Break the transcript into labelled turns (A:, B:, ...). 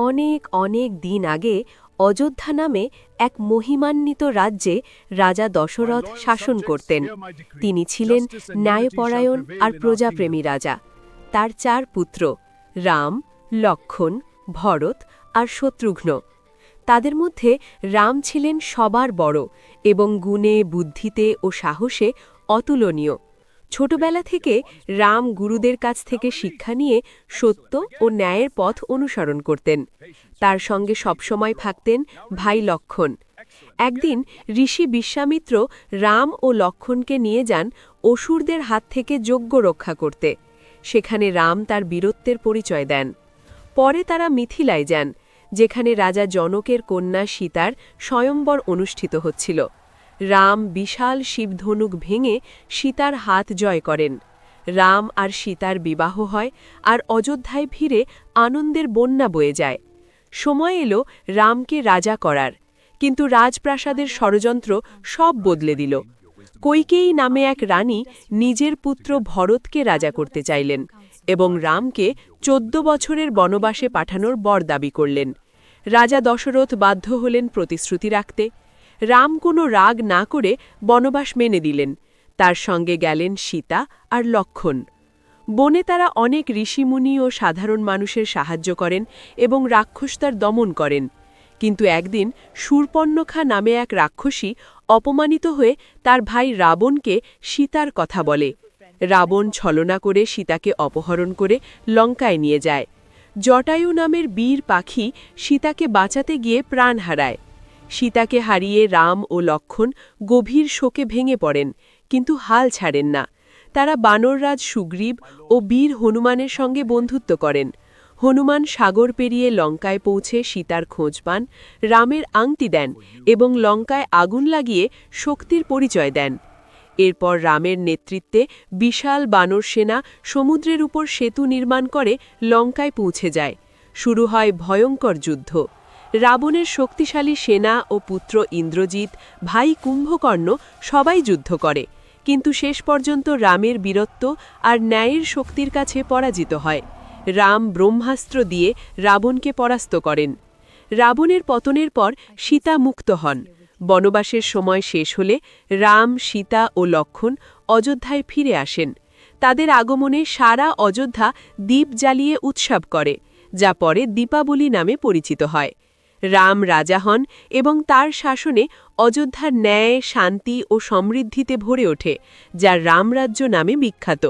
A: অনেক অনেক দিন আগে অযোধ্যা নামে এক মহিমান্বিত রাজ্যে রাজা দশরথ শাসন করতেন। তিনি ছিলেন ন্যায়পরায়ণ আর প্রজাপ্রেমী রাজা। তার 4 পুত্র রাম, লক্ষ্মণ, ভরত আর শত্রুঘ্ন। তাদের মধ্যে রাম ছিলেন সবার বড় এবং গুণে, বুদ্ধিতে ও সাহসে অতুলনীয়। ছোটবেলা থেকে রাম গুরুদের কাছ থেকে শিক্ষা নিয়ে সত্য ও ন্যায়ের পথ অনুসরণ করতেন। তার সঙ্গে সবসময় থাকতেন ভাই লক্ষ্মণ। একদিন ঋষি বিশ্বামিত্র রাম ও লক্ষ্মণকে নিয়ে যান অসুরদের হাত থেকে যজ্ঞ রক্ষা করতে। সেখানে রাম তার বীরত্বের পরিচয় দেন। পরে তারা মিথিলায় যান, যেখানে রাজা জনকের কন্যা সীতার স্বয়ম্বর অনুষ্ঠিত হচ্ছিল। রাম বিশাল শিবধনুক ভেঙে সীতার হাত জয় করেন। রাম আর সীতার বিবাহ হয়, আর অযোধ্যায় ফিরে আনন্দের বন্যা বয়ে যায়। সময় এলো রামকে রাজা করার, কিন্তু রাজপ্রাসাদের ষড়যন্ত্র সব বদলে দিল। কৈকেয়ী নামে এক রানী নিজের পুত্র ভরতকে রাজা করতে চাইলেন এবং রামকে 14 বছরের বনবাসে পাঠানোর বর দাবি করলেন। রাজা দশরথ বাধ্য হলেন প্রতিশ্রুতি রাখতে। রাম কোনো রাগ না করে বনবাস মেনে দিলেন। তার সঙ্গে গেলেন সীতা আর লক্ষ্মণ। বনে তারা অনেক ঋষিমুনি ও সাধারণ মানুষের সাহায্য করেন এবং রাক্ষসতার দমন করেন। কিন্তু একদিন শূর্পণখা নামে এক রাক্ষসী অপমানিত হয়ে তার ভাই রাবণকে সীতার কথা বলে। রাবণ ছলনা করে সীতাকে অপহরণ করে লঙ্কায় নিয়ে যায়। জটায়ু নামের বীর পাখি সীতাকে বাঁচাতে গিয়ে প্রাণ হারায়। সীতাকে হারিয়ে রাম ও লক্ষ্মণ গভীর শোকে ভেঙে পড়েন, কিন্তু হাল ছাড়েন না। তারা বানররাজ সুগ্রীব ও বীর হনুমানের সঙ্গে বন্ধুত্ব করেন। হনুমান সাগর পেরিয়ে লঙ্কায় পৌঁছে সীতার খোঁজ পান, রামের আংটি দেন এবং লঙ্কায় আগুন লাগিয়ে শক্তির পরিচয় দেন। এরপর রামের নেতৃত্বে বিশাল বানর সেনা সমুদ্রের উপর সেতু নির্মাণ করে লঙ্কায় পৌঁছে যায়। শুরু হয় ভয়ঙ্কর যুদ্ধ। রাবণের শক্তিশালী সেনা ও পুত্র ইন্দ্রজিৎ, ভাই কুম্ভকর্ণ সবাই যুদ্ধ করে, কিন্তু শেষ পর্যন্ত রামের বীরত্ব আর ন্যায়ের শক্তির কাছে পরাজিত হয়। রাম ব্রহ্মাস্ত্র দিয়ে রাবণকে পরাস্ত করেন। রাবণের পতনের পর সীতা মুক্ত হন। বনবাসের সময় শেষ হলে রাম, সীতা ও লক্ষ্মণ অযোধ্যায় ফিরে আসেন। তাদের আগমনে সারা অযোধ্যা দীপ জ্বালিয়ে উৎসব করে, যা পরে দীপাবলি নামে পরিচিত হয়। রাম রাজা হন এবং তার শাসনে অযোধ্যার ন্যায়, শান্তি ও সমৃদ্ধিতে ভরে ওঠে, যা রামরাজ্য নামে বিখ্যাত।